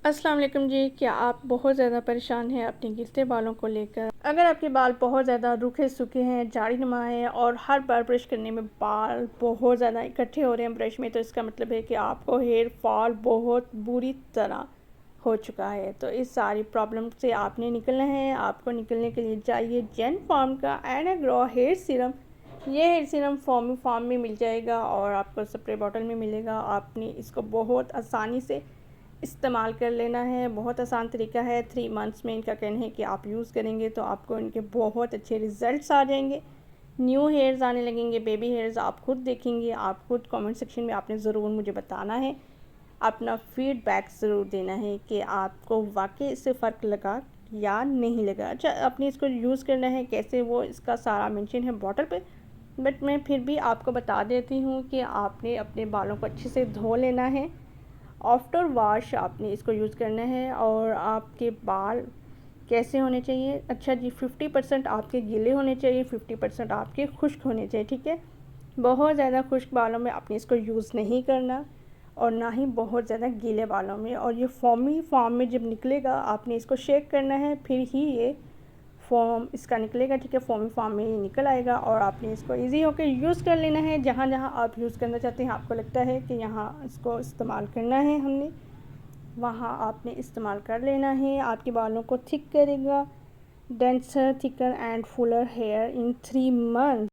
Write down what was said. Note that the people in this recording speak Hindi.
अस्सलाम वालेकुम जी। क्या आप बहुत ज़्यादा परेशान हैं अपने गिरते बालों को लेकर? अगर आपके बाल बहुत ज़्यादा रूखे सूखे हैं, झाड़ीनुमा हैं और हर बार ब्रश करने में बाल बहुत ज़्यादा इकट्ठे हो रहे हैं ब्रश में, तो इसका मतलब है कि आपको हेयर फॉल बहुत बुरी तरह हो चुका है। तो इस सारी प्रॉब्लम से आपने निकलना है। आपको निकलने के लिए चाहिए जेन फॉर्म का एनाग्रो हेयर सीरम। ये हेयर सीरम फॉर्म में मिल जाएगा और आपको स्प्रे बॉटल में मिलेगा। आपने इसको बहुत आसानी से इस्तेमाल कर लेना है। बहुत आसान तरीका है। 3 मंथ्स में इनका कहना है कि आप यूज़ करेंगे तो आपको इनके बहुत अच्छे रिज़ल्ट्स आ जाएंगे। न्यू हेयर्स आने लगेंगे, बेबी हेयर्स आप खुद देखेंगे। आप खुद कमेंट सेक्शन में आपने ज़रूर मुझे बताना है, अपना फीडबैक ज़रूर देना है कि आपको वाकई इससे फ़र्क लगा या नहीं लगा। अच्छा, आपने इसको यूज़ करना है कैसे, वो इसका सारा मेंशन है बॉटल पे, बट मैं फिर भी आपको बता देती हूँ कि आपने अपने बालों को अच्छे से धो लेना है। आफ्टर वॉश आपने इसको यूज़ करना है। और आपके बाल कैसे होने चाहिए? अच्छा जी, 50% आपके गीले होने चाहिए, 50% आपके खुश्क होने चाहिए, ठीक है। बहुत ज़्यादा खुश्क बालों में आपने इसको यूज़ नहीं करना और ना ही बहुत ज़्यादा गीले बालों में। और ये फॉर्मी फॉर्म में जब निकलेगा आपने इसको शेक करना है, फिर ही ये फॉर्म इसका निकलेगा, ठीक है। फॉर्मी फॉर्म में ये निकल आएगा और आपने इसको इजी होकर यूज़ कर लेना है। जहाँ जहाँ आप यूज़ करना चाहते हैं, आपको लगता है कि यहाँ इसको इस्तेमाल करना है हमने, वहाँ आपने इस्तेमाल कर लेना है। आपके बालों को थिक करेगा, denser, thicker and Fuller here in 3 month.